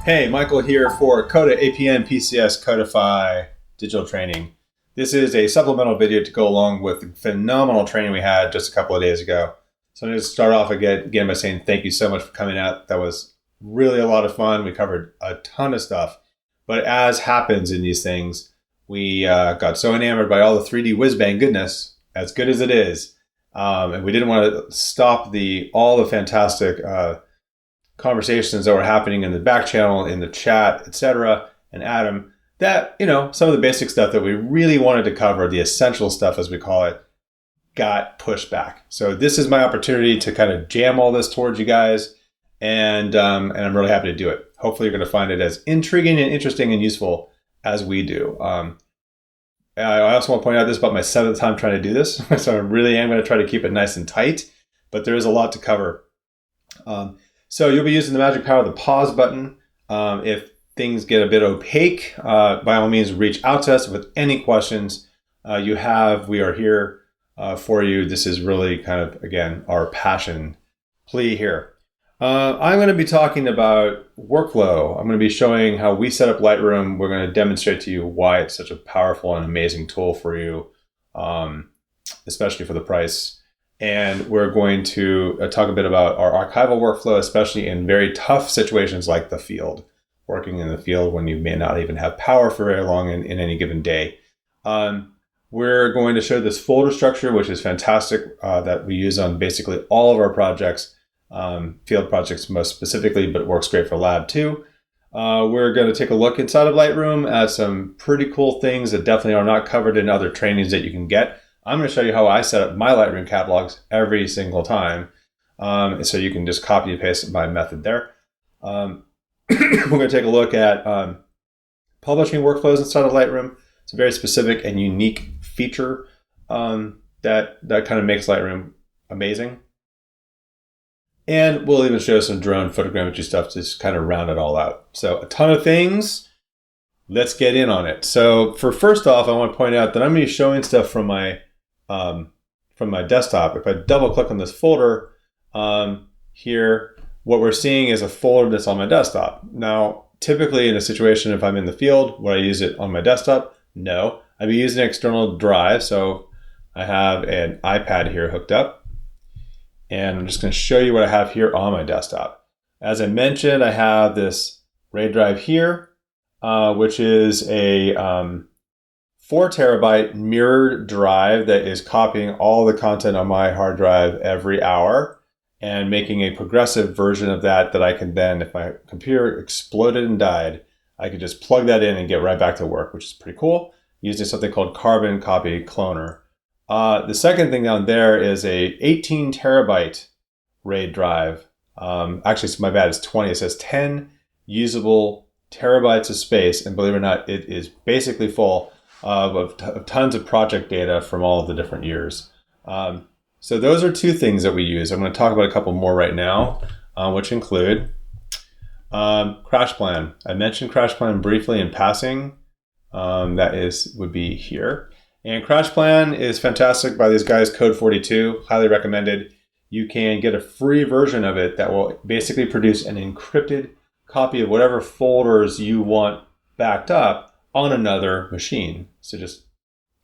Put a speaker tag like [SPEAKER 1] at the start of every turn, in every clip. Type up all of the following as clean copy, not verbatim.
[SPEAKER 1] Hey, Michael here for Coda APN PCS Codify Digital Training. This is a supplemental video to go along with the phenomenal training we had just a couple of days ago. So I'm going to start off again by saying thank you so much for coming out. That was really a lot of fun. We covered a ton of stuff. But as happens in these things, we got so enamored by all the 3D whiz-bang goodness, as good as it is, and we didn't want to stop all the fantastic conversations that were happening in the back channel, in the chat, etc. And Adam, that, some of the basic stuff that we really wanted to cover, the essential stuff as we call it, got pushed back. So this is my opportunity to kind of jam all this towards you guys, and I'm really happy to do it. Hopefully you're going to find it as intriguing and interesting and useful as we do. I also want to point out this is about my 7th time trying to do this, so I really am going to try to keep it nice and tight, but there is a lot to cover. So you'll be using the magic power of the pause button. If things get a bit opaque, by all means, reach out to us with any questions you have. We are here for you. This is really kind of, again, our passion plea here. I'm going to be talking about workflow. I'm going to be showing how we set up Lightroom. We're going to demonstrate to you why it's such a powerful and amazing tool for you, especially for the price. And we're going to talk a bit about our archival workflow, especially in very tough situations like the field, working in the field when you may not even have power for very long in any given day. We're going to show this folder structure, which is fantastic, that we use on basically all of our projects, field projects most specifically, but works great for lab too. We're going to take a look inside of Lightroom at some pretty cool things that definitely are not covered in other trainings that you can get. I'm going to show you how I set up my Lightroom catalogs every single time. So you can just copy and paste my method there. We're going to take a look at publishing workflows inside of Lightroom. It's a very specific and unique feature that kind of makes Lightroom amazing. And we'll even show some drone photogrammetry stuff to just kind of round it all out. So a ton of things. Let's get in on it. So first off, I want to point out that I'm going to be showing stuff from my desktop. If I double click on this folder here, what we're seeing is a folder that's on my desktop. Now, typically in a situation, if I'm in the field, would I use it on my desktop? No, I'd be using an external drive. So I have an iPad here hooked up, and I'm just going to show you what I have here on my desktop. As I mentioned, I have this RAID drive here, which is a 4 terabyte mirrored drive that is copying all the content on my hard drive every hour and making a progressive version of that I can then, if my computer exploded and died, I could just plug that in and get right back to work, which is pretty cool, using something called Carbon Copy Cloner. The second thing down there is a 18 terabyte RAID drive. Actually, my bad, it's 20. It says 10 usable terabytes of space, and believe it or not, it is basically full of tons of project data from all of the different years. So those are two things that we use. I'm going to talk about a couple more right now, which include Crash Plan. I mentioned Crash Plan briefly in passing. Would be here. And Crash Plan is fantastic by these guys, Code 42, highly recommended. You can get a free version of it that will basically produce an encrypted copy of whatever folders you want backed up on another machine. So just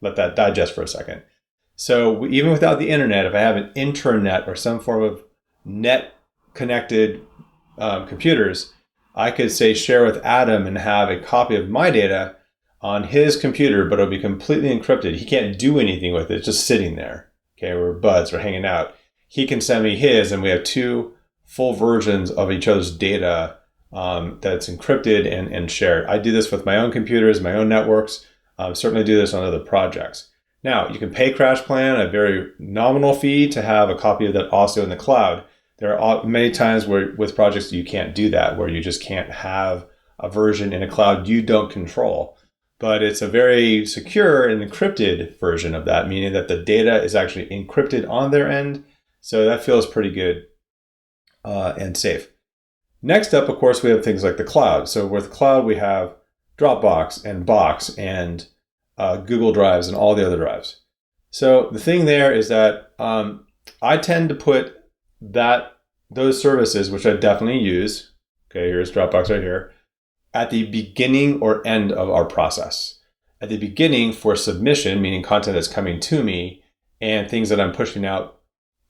[SPEAKER 1] let that digest for a second. So even without the internet, if I have an intranet or some form of net connected computers, I could say share with Adam and have a copy of my data on his computer, but it'll be completely encrypted. He can't do anything with it. It's just sitting there. Okay, we're buds, we're hanging out. He can send me his, and we have 2 full versions of each other's data that's encrypted and shared. I do this with my own computers, my own networks. Certainly do this on other projects. Now, you can pay Crash Plan a very nominal fee to have a copy of that also in the cloud. There are many times where with projects you can't do that, where you just can't have a version in a cloud you don't control. But it's a very secure and encrypted version of that, meaning that the data is actually encrypted on their end. So that feels pretty good and safe. Next up, of course, we have things like the cloud. So with cloud, we have Dropbox and Box and Google Drives and all the other drives. So the thing there is that I tend to put those services, which I definitely use. Okay, here's Dropbox right here. at the beginning or end of our process. At the beginning for submission, meaning content that's coming to me, and things that I'm pushing out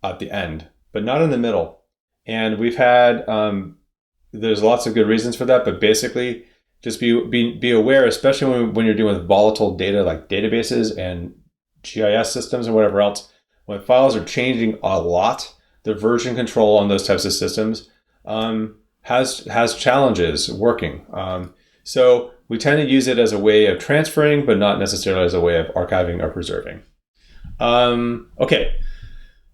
[SPEAKER 1] at the end, but not in the middle. And we've had, there's lots of good reasons for that, but basically just be aware, especially when you're dealing with volatile data like databases and GIS systems and whatever else, when files are changing a lot, the version control on those types of systems has challenges working. So we tend to use it as a way of transferring, but not necessarily as a way of archiving or preserving. Okay,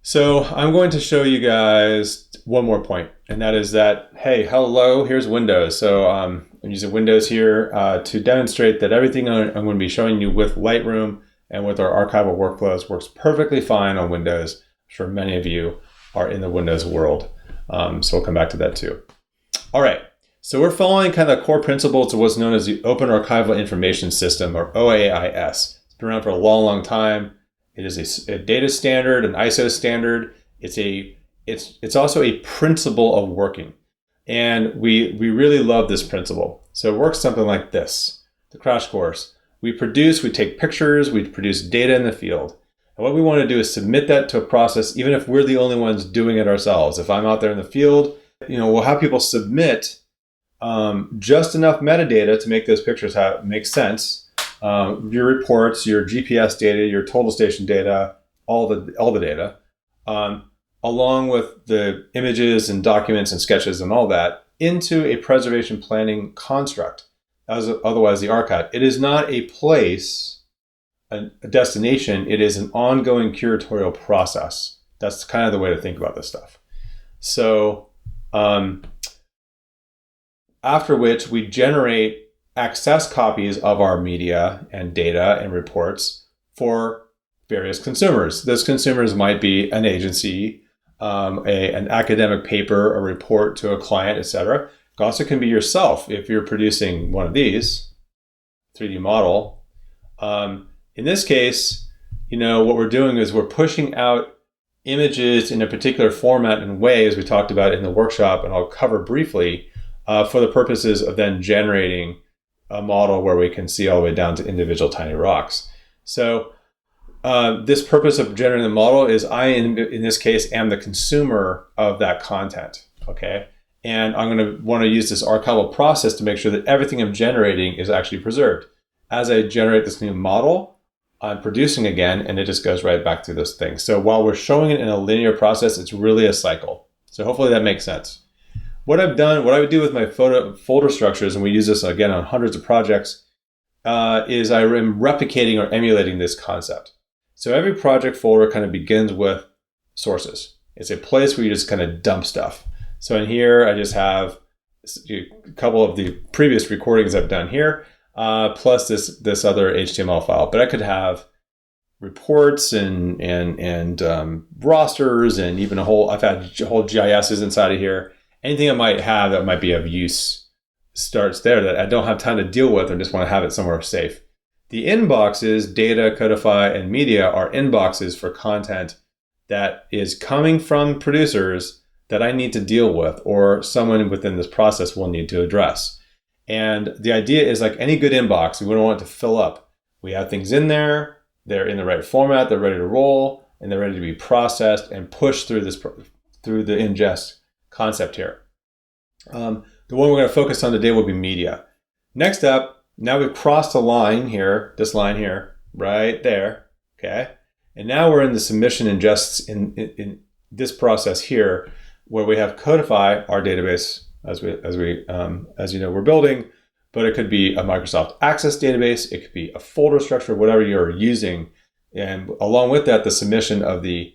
[SPEAKER 1] so I'm going to show you guys one more point, and that is that, hey, hello, here's Windows. So I'm using Windows here to demonstrate that everything I'm going to be showing you with Lightroom and with our archival workflows works perfectly fine on Windows. I'm sure many of you are in the Windows world, so we'll come back to that too. All right, so we're following kind of the core principles of what's known as the Open Archival Information System, or OAIS. It's been around for a long, long time. It is a data standard, an ISO standard. It's also a principle of working. And we really love this principle. So it works something like this, the crash course. We take pictures, we produce data in the field. And what we want to do is submit that to a process, even if we're the only ones doing it ourselves. If I'm out there in the field, we'll have people submit just enough metadata to make those pictures make sense. Your reports, your GPS data, your total station data, all the data, along with the images and documents and sketches and all that, into a preservation planning construct, otherwise the archive. It is not a place, a destination. It is an ongoing curatorial process. That's kind of the way to think about this stuff. So after which we generate access copies of our media and data and reports for various consumers. Those consumers might be an agency, an academic paper, a report to a client, etc. It also can be yourself if you're producing one of these 3D model. In this case, what we're doing is we're pushing out images in a particular format and way, as we talked about in the workshop, and I'll cover briefly, for the purposes of then generating a model where we can see all the way down to individual tiny rocks. So this purpose of generating the model is in this case, am the consumer of that content, okay? And I'm going to want to use this archival process to make sure that everything I'm generating is actually preserved. As I generate this new model, I'm producing again, and it just goes right back through those things. So while we're showing it in a linear process, it's really a cycle. So hopefully that makes sense. What I would do with my folder structures, and we use this again on hundreds of projects, is I am replicating or emulating this concept. So every project folder kind of begins with sources. It's a place where you just kind of dump stuff. So in here, I just have a couple of the previous recordings I've done here, plus this other HTML file. But I could have reports and rosters, and even I've had whole GISs inside of here. Anything I might have that might be of use starts there that I don't have time to deal with, or just want to have it somewhere safe. The inboxes, data, codify, and media, are inboxes for content that is coming from producers that I need to deal with, or someone within this process will need to address. And the idea is, like any good inbox, we don't want it to fill up. We have things in there, they're in the right format, they're ready to roll, and they're ready to be processed and pushed through the ingest concept here. The one we're going to focus on today will be media. Next up, now we've crossed a line here, this line here, right there, okay? And now we're in the submission ingests in this process here, where we have codify our database as we're building, but it could be a Microsoft Access database, it could be a folder structure, whatever you're using, and along with that, the submission of the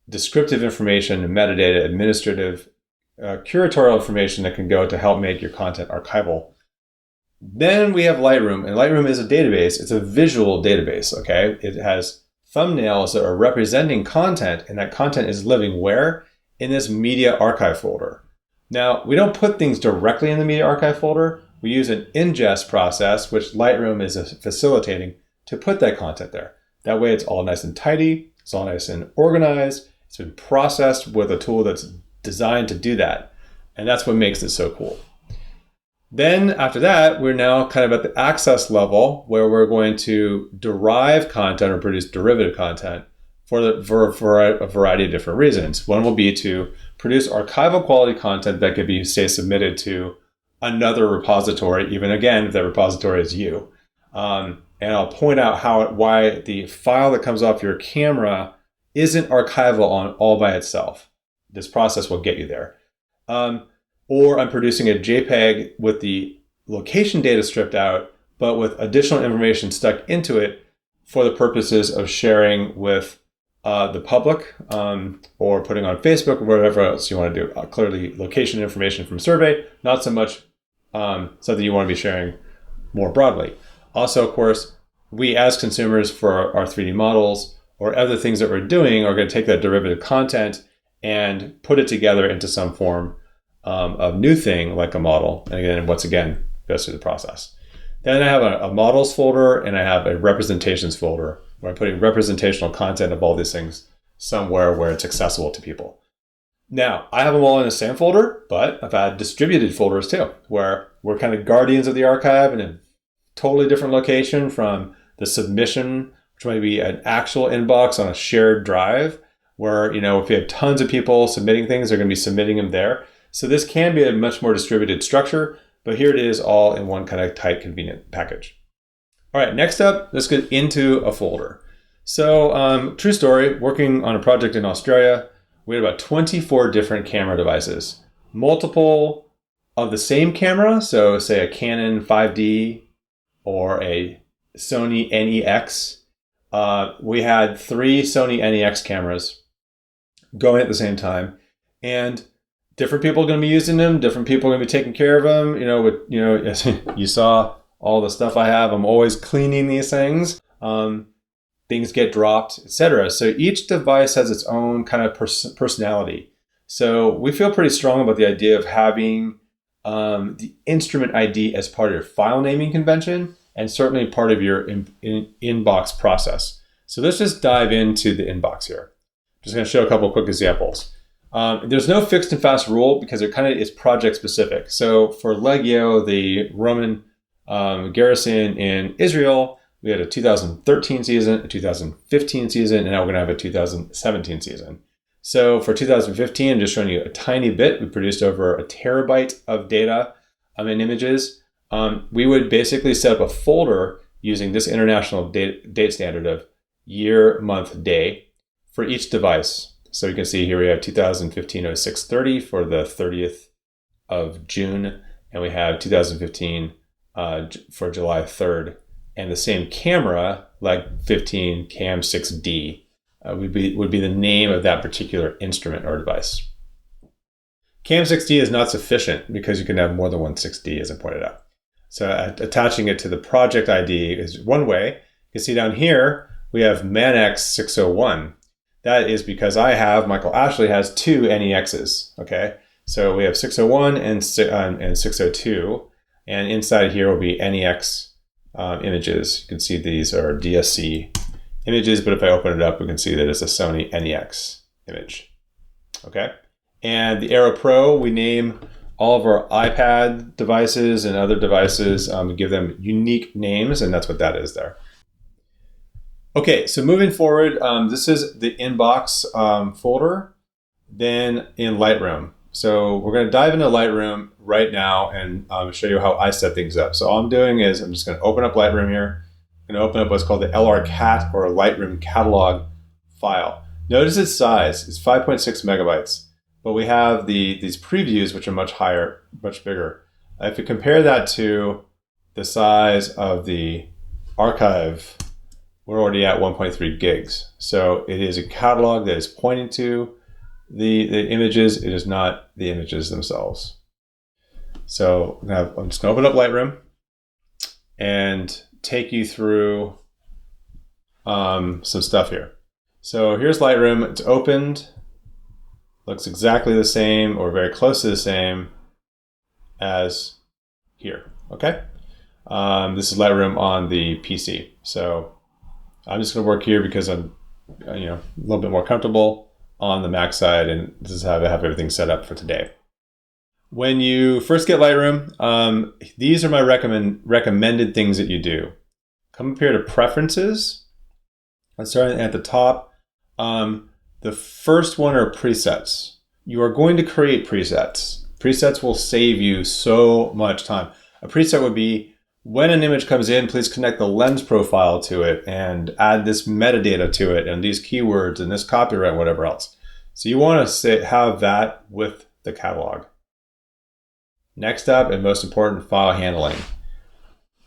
[SPEAKER 1] descriptive information and metadata, administrative, curatorial information that can go to help make your content archival. Then we have Lightroom, and Lightroom is a database. It's a visual database, okay? It has thumbnails that are representing content, and that content is living where? In this media archive folder. Now, we don't put things directly in the media archive folder. We use an ingest process, which Lightroom is facilitating, to put that content there. That way it's all nice and tidy, it's all nice and organized, it's been processed with a tool that's designed to do that. And that's what makes it so cool. Then after that, we're now kind of at the access level where we're going to derive content or produce derivative content for a variety of different reasons. One will be to produce archival quality content that could be, say, submitted to another repository, even again, if that repository is you. And I'll point out why the file that comes off your camera isn't archival all by itself. This process will get you there. Or I'm producing a JPEG with the location data stripped out, but with additional information stuck into it for the purposes of sharing with the public, or putting on Facebook or whatever else you want to do. Clearly, location information from survey, not so much something you want to be sharing more broadly. Also, of course, we as consumers for our 3D models or other things that we're doing are going to take that derivative content and put it together into some form of new thing like a model. And again, once again, goes through the process. Then I have a models folder and I have a representations folder where I'm putting representational content of all these things somewhere where it's accessible to people. Now, I have them all in the same folder, but I've had distributed folders too, where we're kind of guardians of the archive in a totally different location from the submission, which might be an actual inbox on a shared drive, where, if you have tons of people submitting things, they're going to be submitting them there. So this can be a much more distributed structure, but here it is all in one kind of tight, convenient package. All right, next up, let's get into a folder. So true story, working on a project in Australia, we had about 24 different camera devices, multiple of the same camera. So say a Canon 5D or a Sony NEX. We had 3 Sony NEX cameras going at the same time, and different people are going to be using them. Different people are going to be taking care of them. You saw all the stuff I have. I'm always cleaning these things. Things get dropped, etc. So each device has its own kind of personality. So we feel pretty strong about the idea of having the instrument ID as part of your file naming convention and certainly part of your inbox process. So let's just dive into the inbox here. I'm just going to show a couple of quick examples. There's no fixed and fast rule because it's project specific. So for Legio, the Roman garrison in Israel, we had a 2013 season, a 2015 season, and now we're going to have a 2017 season. So for 2015, I'm just showing you a tiny bit. We produced over a terabyte of data in images. We would basically set up a folder using this international date standard of year, month, day for each device. So you can see here we have 2015 0630 for the 30th of June, and we have 2015 for July 3rd. And the same camera, like 15 Cam 6D, would be the name of that particular instrument or device. Cam 6D is not sufficient because you can have more than one 6D, as I pointed out. So attaching it to the project ID is one way. You can see down here, we have ManX 601. That is because Michael Ashley has 2 NEXs, okay? So we have 601 and 602, and inside here will be NEX images. You can see these are DSC images, but if I open it up, we can see that it's a Sony NEX image, okay? And the Aero Pro, we name all of our iPad devices and other devices, we give them unique names, and that's what that is there. Okay, so moving forward, this is the inbox folder, then in Lightroom. So we're going to dive into Lightroom right now and show you how I set things up. So all I'm doing is I'm just going to open up Lightroom here. I'm going to open up what's called the LRCat or Lightroom catalog file. Notice its size. It's 5.6 megabytes. But we have these previews, which are much higher, much bigger. If you compare that to the size of the archive, we're already at 1.3 gigs. So it is a catalog that is pointing to the images. It is not the images themselves. So I'm just going to open up Lightroom and take you through some stuff here. So here's Lightroom. It's opened. Looks exactly the same or very close to the same as here, okay? This is Lightroom on the PC. So I'm just gonna work here because I'm a little bit more comfortable on the Mac side, and this is how I have everything set up for today. When you first get Lightroom, these are my recommended things that you do. Come up here to Preferences. I'm starting at the top. The first one are presets. You are going to create presets. Presets will save you so much time. A preset would be, when an image comes in, please connect the lens profile to it and add this metadata to it and these keywords and this copyright, whatever else. So you want to have that with the catalog. Next up, and most important, file handling.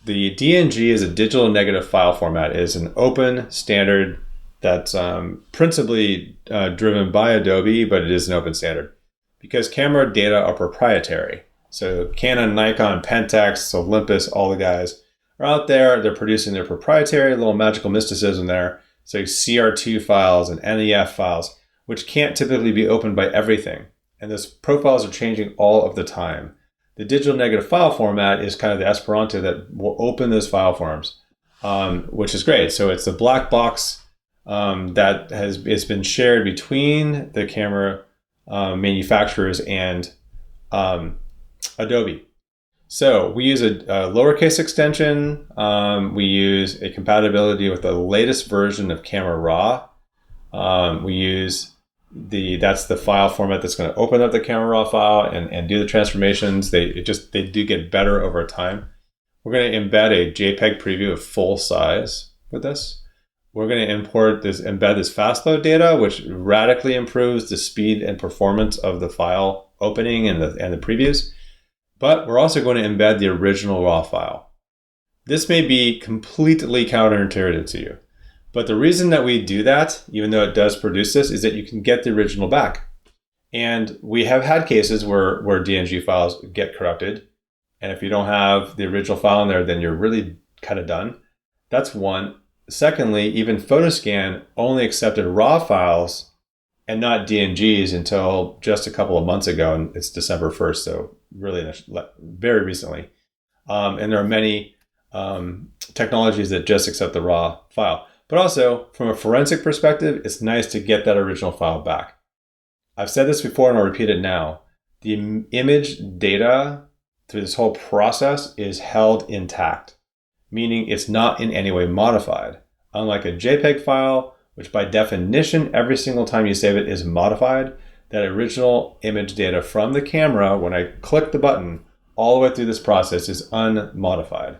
[SPEAKER 1] The DNG is a digital negative file format. It is an open standard that's principally driven by Adobe, but it is an open standard because camera data are proprietary. So Canon, Nikon, Pentax, Olympus, all the guys are out there. They're producing their proprietary little magical mysticism there. So CR2 files and NEF files, which can't typically be opened by everything. And those profiles are changing all of the time. The digital negative file format is kind of the Esperanto that will open those file forms, which is great. So it's the black box that it's been shared between the camera manufacturers and Adobe. So we use a lowercase extension. We use a compatibility with the latest version of Camera Raw. We use that's the file format that's going to open up the Camera Raw file and do the transformations. They do get better over time. We're going to embed a JPEG preview of full size with this. We're going to embed this fast load data, which radically improves the speed and performance of the file opening and the previews. But we're also going to embed the original raw file. This may be completely counterintuitive to you, but the reason that we do that, even though it does produce this, is that you can get the original back. And we have had cases where DNG files get corrupted. And if you don't have the original file in there, then you're really kind of done. That's one. Secondly, even Photoscan only accepted raw files and not DNGs until just a couple of months ago, and it's December 1st, so really very recently. And there are many technologies that just accept the raw file. But also, from a forensic perspective, it's nice to get that original file back. I've said this before and I'll repeat it now. The image data through this whole process is held intact, meaning it's not in any way modified. Unlike a JPEG file, which by definition, every single time you save it is modified, that original image data from the camera, when I click the button, all the way through this process is unmodified.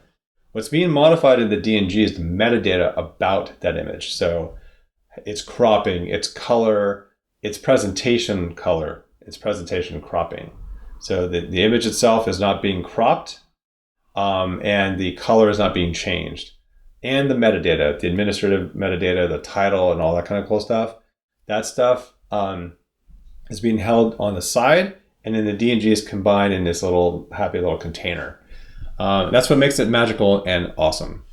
[SPEAKER 1] What's being modified in the DNG is the metadata about that image. So its cropping, its color, its presentation color, its presentation cropping. So the image itself is not being cropped, and the color is not being changed. And the metadata, the administrative metadata, the title, and all that kind of cool stuff, that stuff is being held on the side, and then the DNG is combined in this little happy little container. That's what makes it magical and awesome.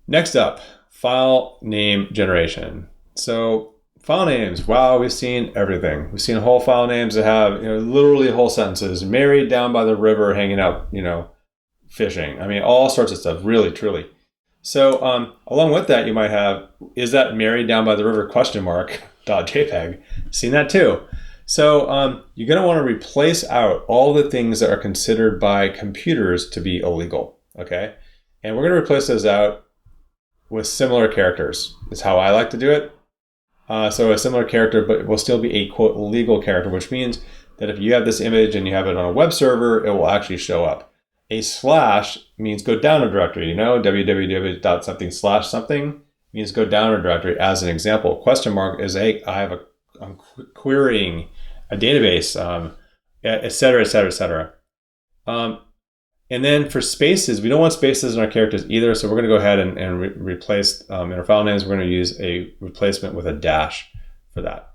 [SPEAKER 1] Next up, file name generation. So file names, wow, we've seen everything. We've seen whole file names that have literally whole sentences, married down by the river, hanging out, fishing. I mean, all sorts of stuff, really, truly. So along with that, you might have, is that married down by the river ? .jpeg. Seen that too. So you're going to want to replace out all the things that are considered by computers to be illegal, okay? And we're going to replace those out with similar characters. That's how I like to do it. So a similar character, but it will still be a, quote, legal character, which means that if you have this image and you have it on a web server, it will actually show up. A slash means go down a directory, www.something/something means go down a directory. As an example, question mark is I'm querying a database, et cetera, et cetera, et cetera. And then for spaces, we don't want spaces in our characters either. So we're going to go ahead and replace, in our file names, we're going to use a replacement with a dash for that.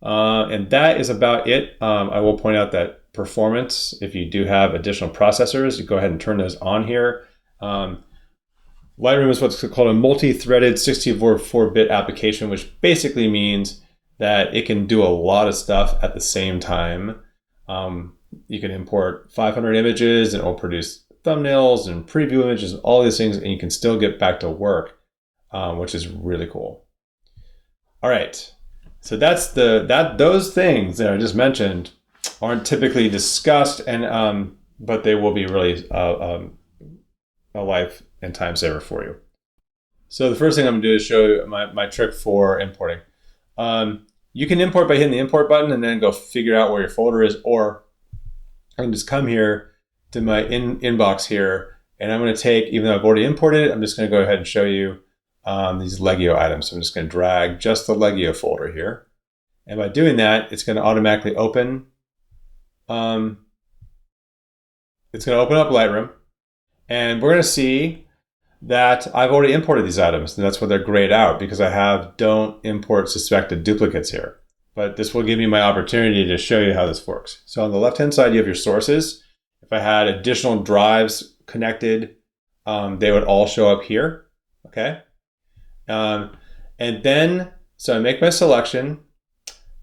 [SPEAKER 1] And that is about it. I will point out that performance, if you do have additional processors, you go ahead and turn those on here. Lightroom is what's called a multi-threaded 64-bit application, which basically means that it can do a lot of stuff at the same time. You can import 500 images and it will produce thumbnails and preview images and all these things, and you can still get back to work, which is really cool. All right, so that's those things that I just mentioned aren't typically discussed, and but they will be really a life and time saver for you. So the first thing I'm going to do is show you my trick for importing. You can import by hitting the import button and then go figure out where your folder is, or I can just come here to my inbox here, and I'm going to take, even though I've already imported it, I'm just going to go ahead and show you these Legio items. So I'm just going to drag just the Legio folder here. And by doing that, it's going to automatically open. It's going to open up Lightroom, and we're going to see that I've already imported these items, and that's why they're grayed out, because I have don't import suspected duplicates here. But this will give me my opportunity to show you how this works. So on the left-hand side, you have your sources. If I had additional drives connected, they would all show up here, okay? And then, so I make my selection.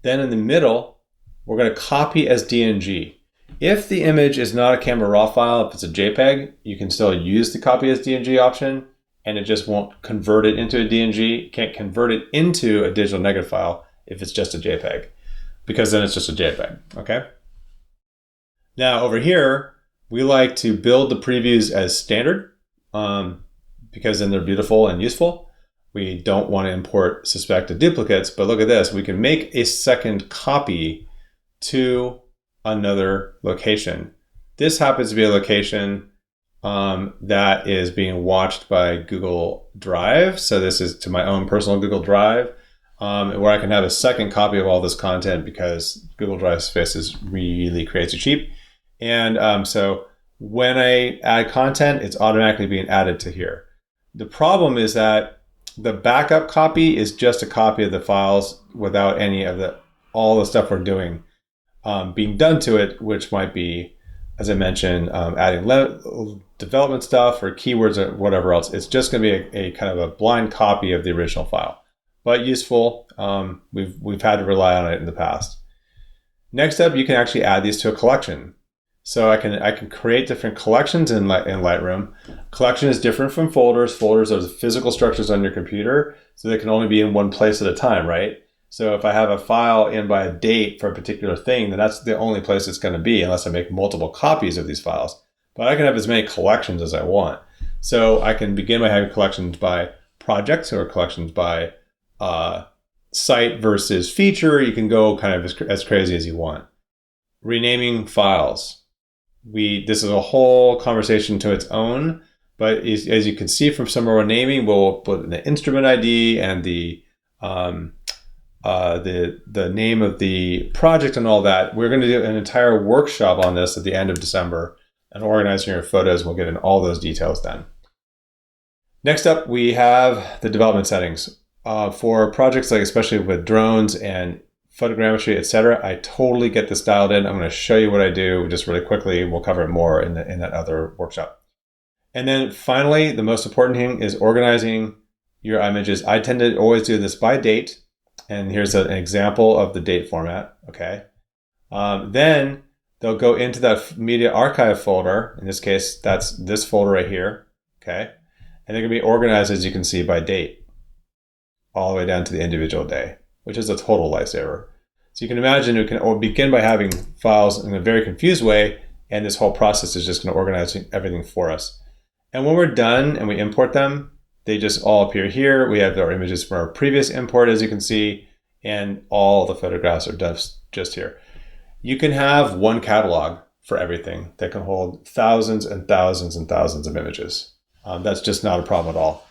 [SPEAKER 1] Then in the middle, we're going to copy as DNG. If the image is not a camera raw file, if it's a JPEG, you can still use the copy as DNG option, and it just won't convert it into a DNG. You can't convert it into a digital negative file if it's just a JPEG, because then it's just a JPEG, okay? Now over here, we like to build the previews as standard, because then they're beautiful and useful. We don't want to import suspected duplicates, but look at this. We can make a second copy to another location. This happens to be a location that is being watched by Google Drive. So this is to my own personal Google Drive, where I can have a second copy of all this content, because Google Drive space is really crazy cheap. And so when I add content, it's automatically being added to here. The problem is that the backup copy is just a copy of the files without any of all the stuff we're doing being done to it, which might be, as I mentioned, adding development stuff or keywords or whatever else. It's just going to be a kind of a blind copy of the original file, but useful. We've had to rely on it in the past. Next up, you can actually add these to a collection. So I can create different collections in Lightroom. Collection is different from folders. Folders are the physical structures on your computer, so they can only be in one place at a time, right? So if I have a file in by a date for a particular thing, then that's the only place it's going to be, unless I make multiple copies of these files. But I can have as many collections as I want. So I can begin by having collections by projects or collections by site versus feature. You can go kind of as crazy as you want. Renaming files. This is a whole conversation to its own, but as you can see from some of our naming, we'll put in the instrument ID and the name of the project and all that. We're going to do an entire workshop on this at the end of December, and organizing your photos. We'll get in all those details then. Next up, we have the development settings. For projects like, especially with drones and photogrammetry, etc., I totally get this dialed in. I'm going to show you what I do just really quickly. We'll cover it more in that other workshop. And then finally, the most important thing is organizing your images. I tend to always do this by date. And here's an example of the date format, okay? Then they'll go into that media archive folder. In this case, that's this folder right here, okay? And they're gonna be organized, as you can see, by date, all the way down to the individual day, which is a total lifesaver. So you can imagine we can begin by having files in a very confused way, and this whole process is just gonna organize everything for us. And when we're done and we import them, they just all appear here. We have our images from our previous import, as you can see, and all the photographs are just here. You can have one catalog for everything that can hold thousands and thousands and thousands of images. That's just not a problem at all.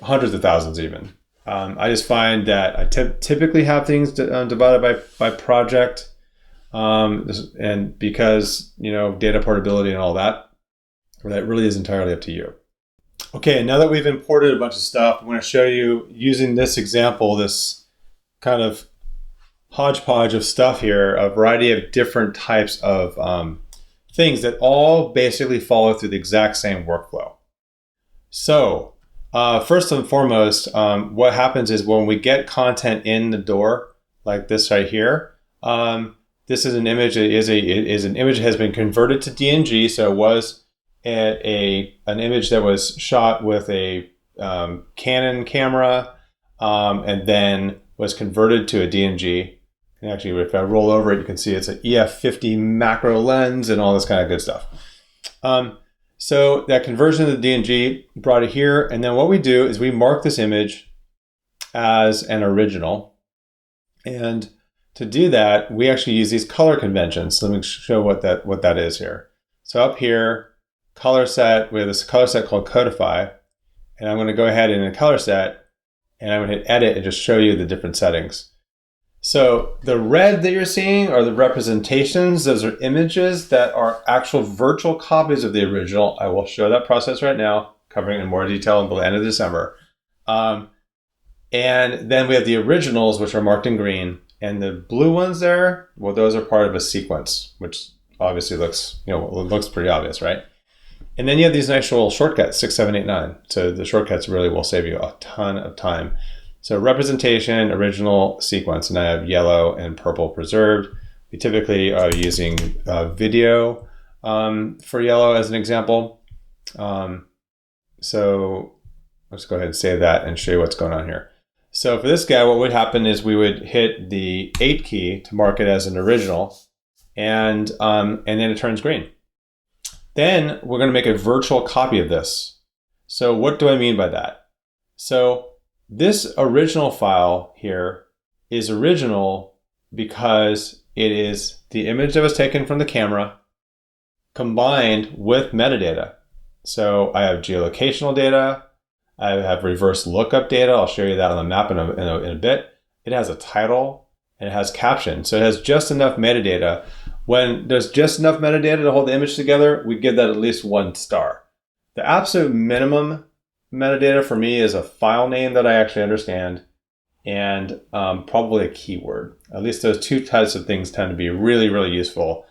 [SPEAKER 1] Hundreds of thousands even. I just find that I typically have things divided by project, and because, data portability and all that, that really is entirely up to you. Okay, now that we've imported a bunch of stuff, I'm going to show you, using this example, this kind of hodgepodge of stuff here, a variety of different types of things that all basically follow through the exact same workflow. So first and foremost, what happens is when we get content in the door, like this right here, this is an image. It is an image that has been converted to DNG. So it was an image that was shot with a Canon camera, and then was converted to a DNG. And actually, if I roll over it, you can see it's an EF50 macro lens and all this kind of good stuff. So that conversion of the DNG brought it here. And then what we do is we mark this image as an original. And to do that, we actually use these color conventions. So let me show what that is here. So up here, color set, we have this color set called Codify. And I'm going to go ahead in a color set, and I'm going to hit edit and just show you the different settings. So the red that you're seeing are the representations. Those are images that are actual virtual copies of the original. I will show that process right now, covering in more detail until the end of December. And then we have the originals, which are marked in green. And the blue ones there, well, those are part of a sequence, which obviously looks, looks pretty obvious, right? And then you have these nice little shortcuts, 6, 7, 8, 9. So the shortcuts really will save you a ton of time. So representation, original, sequence, and I have yellow and purple preserved. We typically are using video for yellow as an example. So let's go ahead and save that and show you what's going on here. So for this guy, what would happen is we would hit the 8 key to mark it as an original, and then it turns green. Then we're going to make a virtual copy of this. So what do I mean by that? So this original file here is original because it is the image that was taken from the camera combined with metadata. So I have geolocational data, I have reverse lookup data. I'll show you that on the map in a bit. It has a title and it has caption. So it has just enough metadata. When there's just enough metadata to hold the image together, we give that at least 1 star. The absolute minimum metadata for me is a file name that I actually understand and probably a keyword. At least those 2 types of things tend to be really, really useful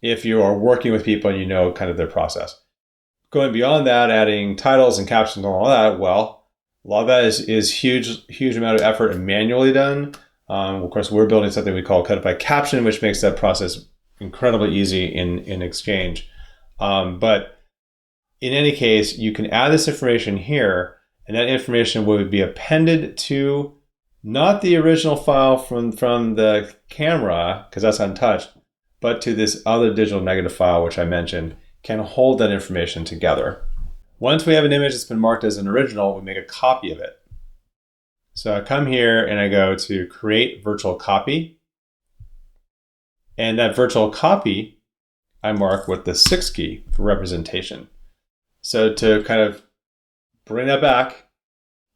[SPEAKER 1] if you are working with people and you know kind of their process. Going beyond that, adding titles and captions and all that, well, a lot of that is huge amount of effort and manually done. Of course, we're building something we call Codify Caption, which makes that process incredibly easy in Exchange. But in any case, you can add this information here, and that information would be appended to not the original file from the camera, because that's untouched, but to this other digital negative file, which I mentioned, can hold that information together. Once we have an image that's been marked as an original, we make a copy of it. So I come here and I go to create virtual copy. And that virtual copy, I mark with the 6 key for representation. So to kind of bring that back,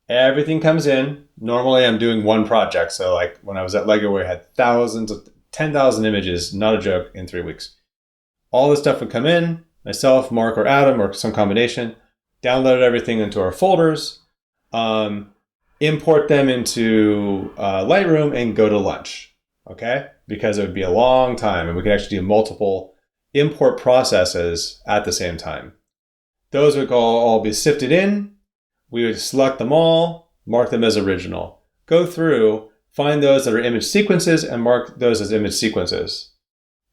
[SPEAKER 1] everything comes in. Normally I'm doing one project. So like when I was at LEGO, we had 10,000 images, not a joke, in 3 weeks. All this stuff would come in, myself, Mark, or Adam, or some combination, download everything into our folders, import them into Lightroom, and go to lunch, okay? Because it would be a long time, and we could actually do multiple import processes at the same time. Those would all be sifted in. We would select them all, mark them as original. Go through, find those that are image sequences, and mark those as image sequences.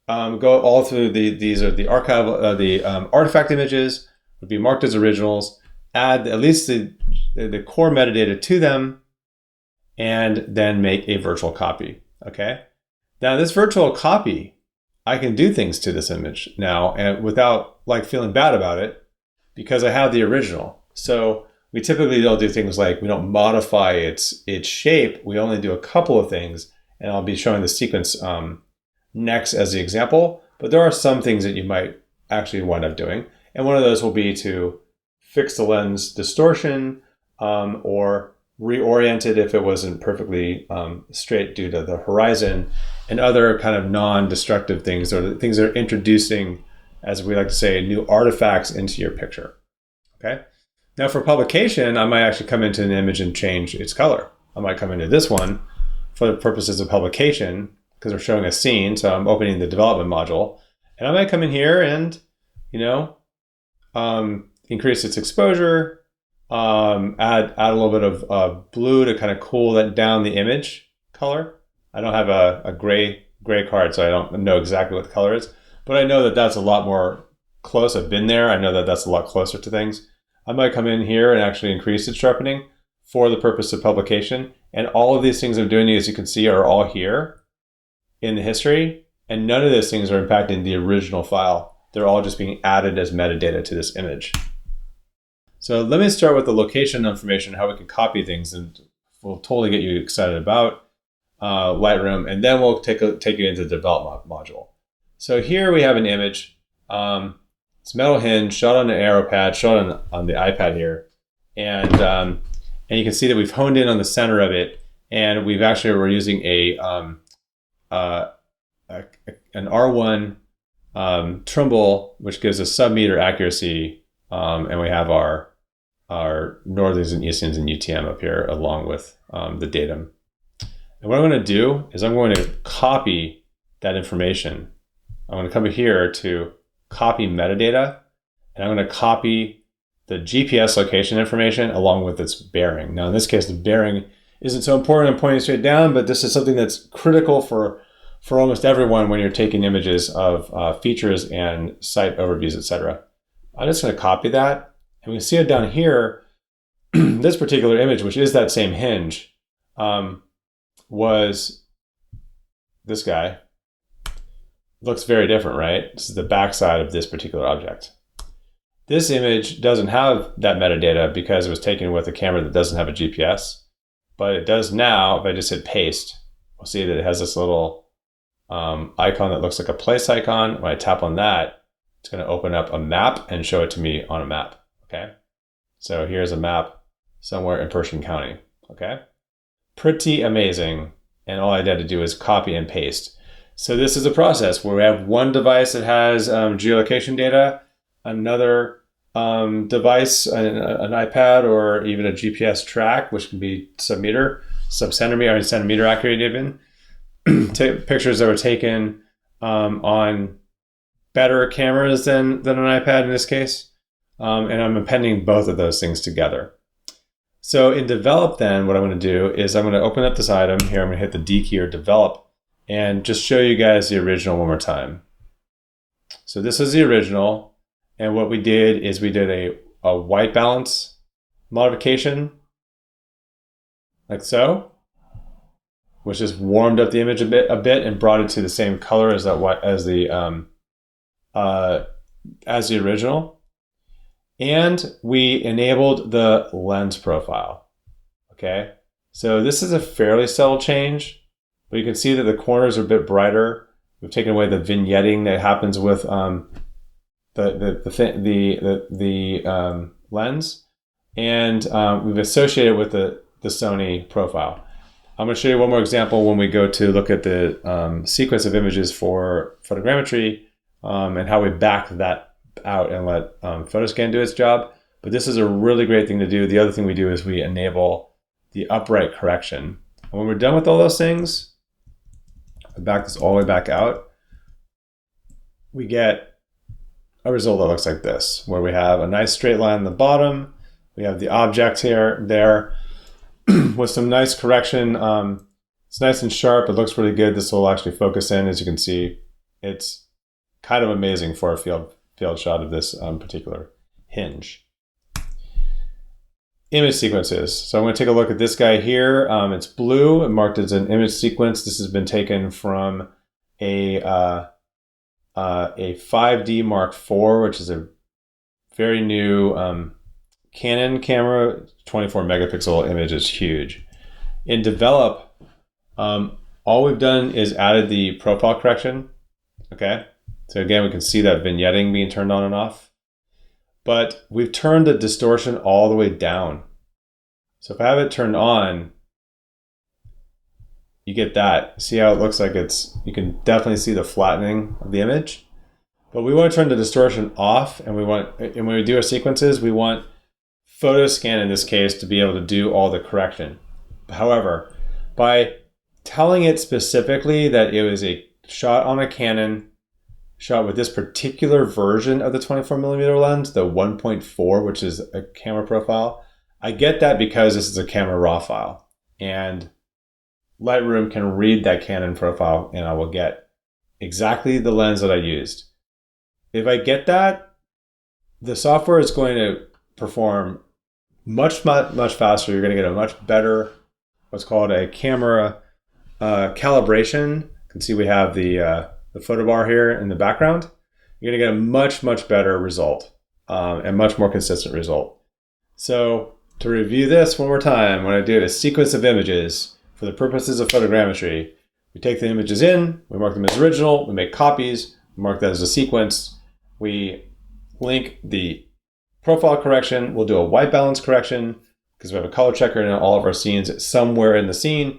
[SPEAKER 1] Go all through these are the artifact images, would be marked as originals, add at least the core metadata to them, and then make a virtual copy, okay? Now this virtual copy, I can do things to this image now and without like feeling bad about it because I have the original. So we typically don't do things like we don't modify its shape. We only do a couple of things, and I'll be showing the sequence next as the example, but there are some things that you might actually wind up doing. And one of those will be to fix the lens distortion or reorient it if it wasn't perfectly straight due to the horizon, and other kind of non-destructive things, or the things that are introducing, as we like to say, new artifacts into your picture, okay? Now for publication, I might actually come into an image and change its color. I might come into this one for the purposes of publication, because we're showing a scene, so I'm opening the development module, and I might come in here and, increase its exposure, add a little bit of blue to kind of cool that down the image color. I don't have a gray card, so I don't know exactly what the color is, but I know that that's a lot more close. I've been there. I know that that's a lot closer to things. I might come in here and actually increase its sharpening. for the purpose of publication. And all of these things I'm doing, as you can see, are all here in the history. And none of those things are impacting the original file. They're all just being added as metadata to this image. So let me start with the location information, how we can copy things, and we'll totally get you excited about Lightroom, and then we'll take you into the development module. So here we have an image. It's metal hinge, shot on an arrow pad, shot on the iPad here, and you can see that we've honed in on the center of it, and we're using an R1 Trimble, which gives us sub-meter accuracy, and we have our northerns and easterns and UTM up here along with the datum. And what I'm going to do is I'm going to copy that information. I'm going to come here to copy metadata, and I'm going to copy the GPS location information along with its bearing. Now in this case, the bearing isn't so important. I'm pointing straight down, but this is something that's critical for almost everyone when you're taking images of features and site overviews, etc. I'm just going to copy that, and we can see it down here. This particular image, which is that same hinge, was this guy. Looks very different, right? This is the backside of this particular object. This image doesn't have that metadata because it was taken with a camera that doesn't have a GPS, but it does now. If I just hit paste, we'll see that it has this little icon that looks like a place icon. When I tap on that, it's going to open up a map and show it to me on a map. Okay, so here's a map somewhere in Pershing County. Okay, pretty amazing. And all I had to do is copy and paste. So this is a process where we have one device that has geolocation data, another device, an iPad, or even a GPS track, which can be centimeter accurate even. Pictures that were taken on better cameras than an iPad in this case. And I'm appending both of those things together. So in develop then, what I'm going to do is I'm going to open up this item here. I'm going to hit the D key or develop and just show you guys the original one more time. So this is the original. And what we did is we did a white balance modification like so, which just warmed up the image a bit and brought it to the same color as the original. And we enabled the lens profile. Okay, so this is a fairly subtle change, but you can see that the corners are a bit brighter. We've taken away the vignetting that happens with the lens, and we've associated with the Sony profile. I'm going to show you one more example when we go to look at the sequence of images for photogrammetry and how we back that out and let Photoscan do its job. But this is a really great thing to do. The other thing we do is we enable the upright correction. And when we're done with all those things, I back this all the way back out, we get a result that looks like this, where we have a nice straight line on the bottom. We have the object there with some nice correction. It's nice and sharp. It looks really good. This will actually focus in, as you can see. It's kind of amazing for a field shot of this particular hinge. Image sequences. So I'm going to take a look at this guy here. It's blue and marked as an image sequence. This has been taken from a 5D Mark IV, which is a very new Canon camera. 24 megapixel image is huge. In develop, all we've done is added the profile correction. Okay. So again, we can see that vignetting being turned on and off, but we've turned the distortion all the way down. So if I have it turned on, you get that. See how it looks like you can definitely see the flattening of the image, but we want to turn the distortion off, and when we do our sequences, we want Photoscan in this case to be able to do all the correction. However, by telling it specifically that it was a shot on a Canon, shot with this particular version of the 24mm lens, the 1.4, which is a camera profile. I get that because this is a camera raw file, and Lightroom can read that Canon profile, and I will get exactly the lens that I used. If I get that, the software is going to perform much faster. You're going to get a much better, what's called a camera calibration. You can see we have the photo bar here in the background. You're going to get a much better result and much more consistent result. So to review this one more time, what I do is sequence of images for the purposes of photogrammetry. We take the images in, we mark them as original, we make copies, we mark that as a sequence. We link the profile correction, we'll do a white balance correction because we have a color checker in all of our scenes somewhere in the scene.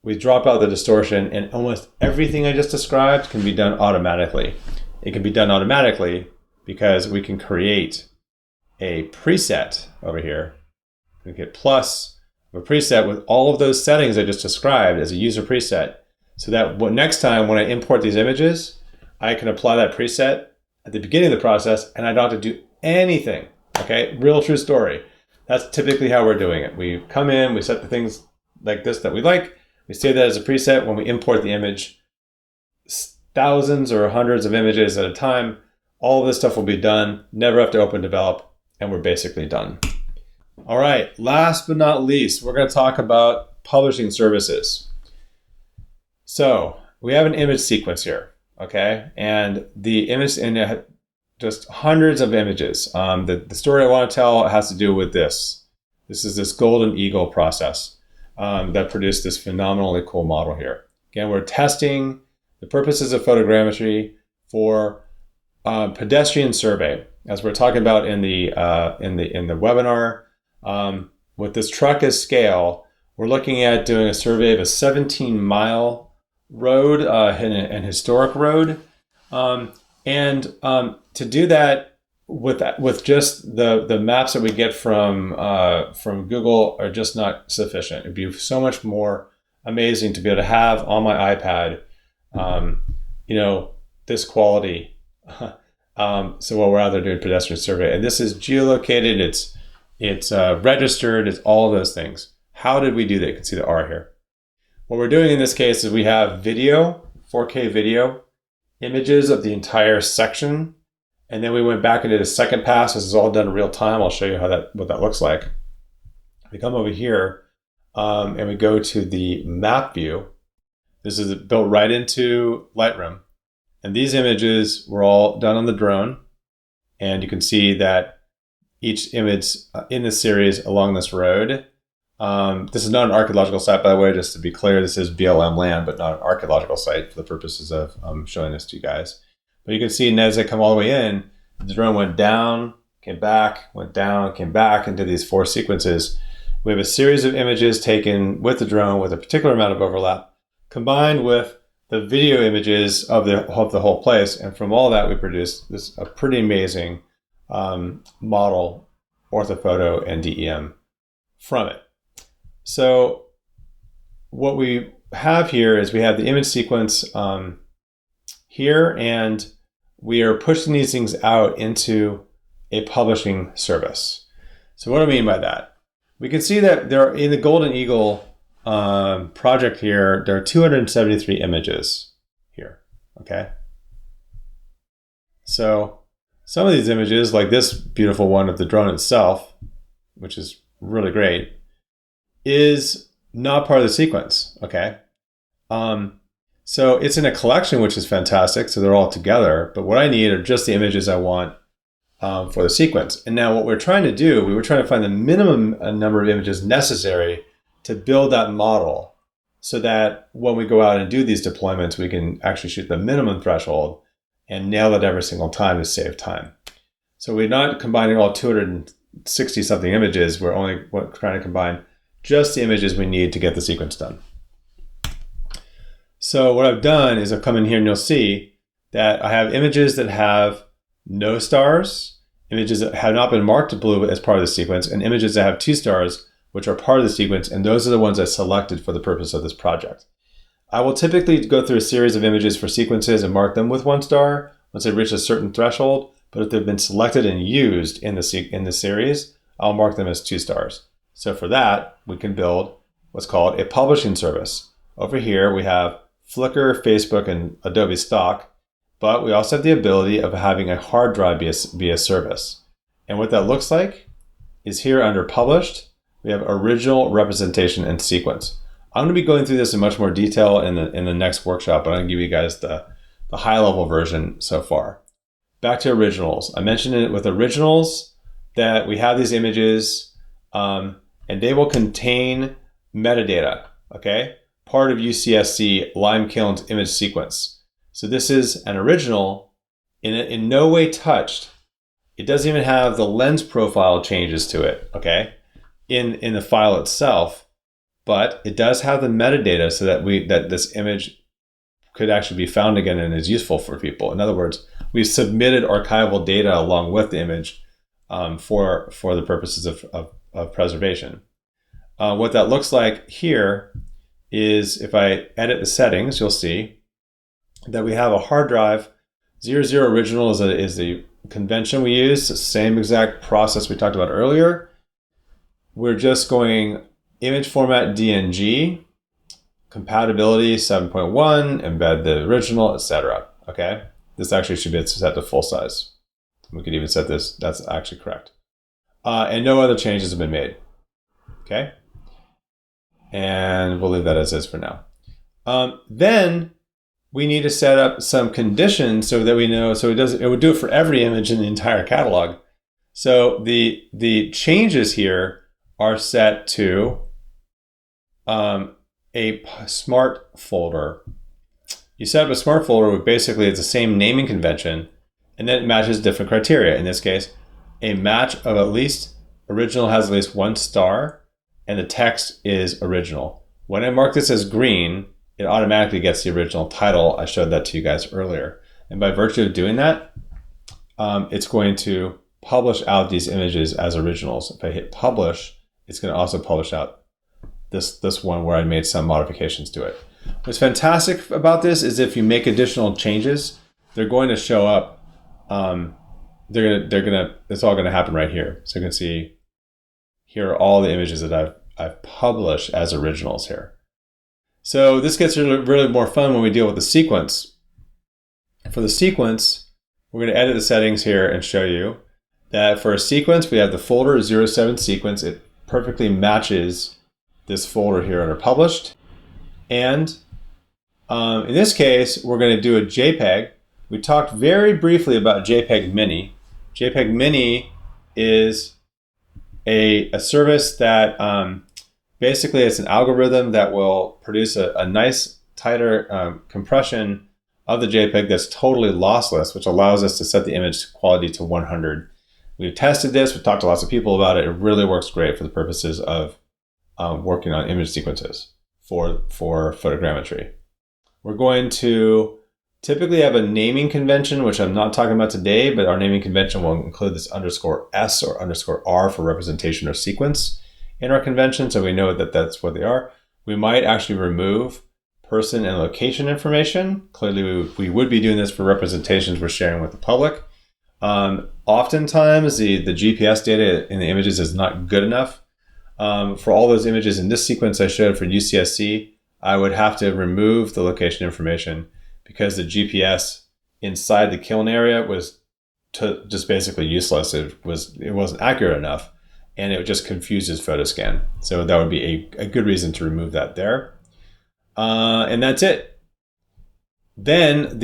[SPEAKER 1] We drop out the distortion, and almost everything I just described can be done automatically. It can be done automatically because we can create a preset over here. We get plus a preset with all of those settings I just described as a user preset, so that next time when I import these images, I can apply that preset at the beginning of the process and I don't have to do anything. Okay, real true story. That's typically how we're doing it. We come in, we set the things like this that we like, we save that as a preset. When we import the image, thousands or hundreds of images at a time, all of this stuff will be done, never have to open develop, and we're basically done. All right, last but not least, we're going to talk about publishing services. So we have an image sequence here, okay? And the image, and just hundreds of images. The story I want to tell has to do with this. This is this golden eagle process that produced this phenomenally cool model here. Again, we're testing the purposes of photogrammetry for pedestrian survey, as we're talking about in the webinar. With this truck as scale, we're looking at doing a survey of a 17-mile road, an historic road, and to do that with just the maps that we get from Google are just not sufficient. It'd be so much more amazing to be able to have on my iPad, this quality. So while we're out there doing pedestrian survey, and this is geolocated, it's registered, it's all of those things. How did we do that? You can see the R here. What we're doing in this case is we have video, 4K video, images of the entire section, and then we went back and did a second pass. This is all done in real time. I'll show you what that looks like. We come over here and we go to the map view. This is built right into Lightroom. And these images were all done on the drone. And you can see that each image in this series along this road. This is not an archaeological site, by the way, just to be clear. This is BLM land, but not an archaeological site for the purposes of showing this to you guys. But you can see as I come all the way in, the drone went down, came back, went down, came back into these 4 sequences. We have a series of images taken with the drone with a particular amount of overlap, combined with the video images of the whole place. And from all that, we produced a pretty amazing model, orthophoto, and DEM from it. So what we have here is we have the image sequence here, and we are pushing these things out into a publishing service. So what do I mean by that? We can see that there are, in the Golden Eagle project here, there are 273 images here, okay? So some of these images, like this beautiful one of the drone itself, which is really great, is not part of the sequence, okay? So it's in a collection, which is fantastic, so they're all together, but what I need are just the images I want for the sequence. And now what we're trying to do, we were trying to find the minimum number of images necessary to build that model so that when we go out and do these deployments, we can actually shoot the minimum threshold and nail it every single time to save time. So we're not combining all 260 something images, we're only trying to combine just the images we need to get the sequence done. So what I've done is I've come in here and you'll see that I have images that have no stars, images that have not been marked blue as part of the sequence, and images that have 2 stars, which are part of the sequence, and those are the ones I selected for the purpose of this project. I will typically go through a series of images for sequences and mark them with 1 star once they reach a certain threshold, but if they've been selected and used in the series, I'll mark them as 2 stars. So for that, we can build what's called a publishing service. Over here, we have Flickr, Facebook, and Adobe stock, but we also have the ability of having a hard drive be a service. And what that looks like is here under published. We have original, representation, and sequence. I'm going to be going through this in much more detail in the next workshop, but I'm going to give you guys the high level version so far. Back to originals. I mentioned it with originals that we have these images and they will contain metadata, okay? Part of UCSC Limekiln's image sequence. So this is an original in no way touched. It doesn't even have the lens profile changes to it, okay? In the file itself, but it does have the metadata so that this image could actually be found again and is useful for people. In other words, we've submitted archival data along with the image for the purposes of preservation. What that looks like here is if I edit the settings, you'll see that we have a hard drive. 00 original is the convention we use, the same exact process we talked about earlier. We're just going image format DNG, compatibility 7.1, embed the original, etc. Okay, this actually should be set to full size. We could even set this, that's actually correct. And no other changes have been made. Okay, and we'll leave that as is for now. Then we need to set up some conditions so that we know, so it would do it for every image in the entire catalog. So the changes here are set to a smart folder. You set up a smart folder with basically it's the same naming convention, and then it matches different criteria. In this case, a match of at least original has at least 1 star, and the text is original. When I mark this as green, it automatically gets the original title. I showed that to you guys earlier. And by virtue of doing that, it's going to publish out these images as originals. If I hit publish, it's going to also publish out this one where I made some modifications to it. What's fantastic about this is if you make additional changes, they're going to show up. It's all going to happen right here. So you can see here are all the images that I've published as originals here. So this gets really more fun when we deal with the sequence. For the sequence, we're going to edit the settings here and show you that for a sequence, we have the folder 07 sequence. It perfectly matches this folder here under published. And in this case, we're going to do a JPEG. We talked very briefly about JPEG Mini. JPEG Mini is a service that basically it's an algorithm that will produce a nice tighter compression of the JPEG that's totally lossless, which allows us to set the image quality to 100. We've tested this, we've talked to lots of people about it. It really works great for the purposes of working on image sequences for photogrammetry. We're going to typically have a naming convention, which I'm not talking about today, but our naming convention will include this _S or _R for representation or sequence in our convention, so we know that that's what they are. We might actually remove person and location information. Clearly, we would be doing this for representations we're sharing with the public. Oftentimes, the GPS data in the images is not good enough. For all those images in this sequence I showed for UCSC, I would have to remove the location information because the GPS inside the kiln area was just basically useless. It wasn't accurate enough, and it just confuses photoscan. So that would be a good reason to remove that there. And that's it. Then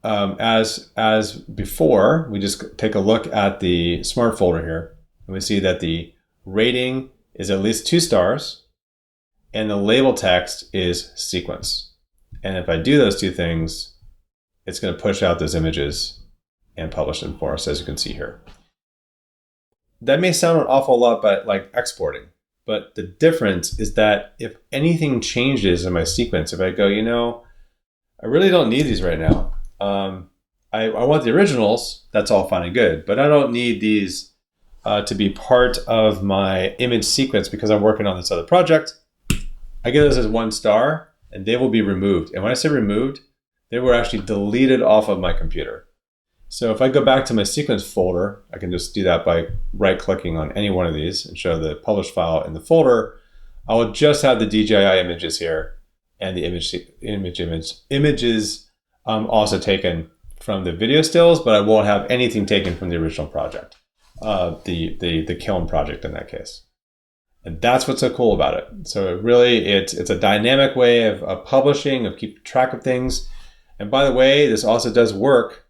[SPEAKER 1] as before, we just take a look at the smart folder here, and we see that the rating is at least 2 stars, and the label text is sequence. And if I do those two things, it's going to push out those images and publish them for us, as you can see here. That may sound an awful lot like exporting, but the difference is that if anything changes in my sequence, if I go, I really don't need these right now. I want the originals, that's all fine and good, but I don't need these to be part of my image sequence because I'm working on this other project. I give those as 1 star and they will be removed. And when I say removed, they were actually deleted off of my computer. So if I go back to my sequence folder, I can just do that by right-clicking on any one of these and show the published file in the folder. I will just have the DJI images here and the images also taken from the video stills, but I won't have anything taken from the original project. the kiln project in that case. And that's what's so cool about it. So it's a dynamic way of publishing, of keeping track of things. And by the way, this also does work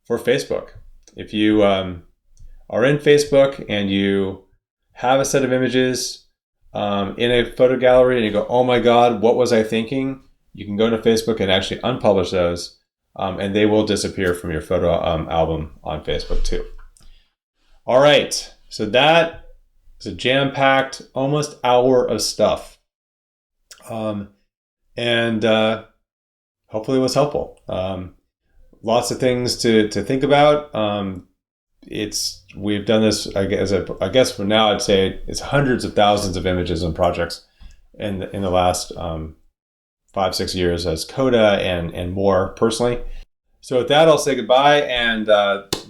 [SPEAKER 1] for Facebook. If you are in Facebook and you have a set of images in a photo gallery and you go, oh my God, what was I thinking? You can go to Facebook and actually unpublish those, and they will disappear from your photo album on Facebook too. All right, so that is a jam-packed, almost hour of stuff. And hopefully it was helpful. Lots of things to think about. We've done this, I guess for now, I'd say it's hundreds of thousands of images and projects in the last 5-6 years as Coda and more personally. So with that, I'll say goodbye, and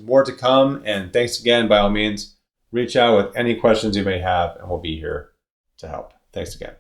[SPEAKER 1] more to come. And thanks again. By all means, reach out with any questions you may have, and we'll be here to help. Thanks again.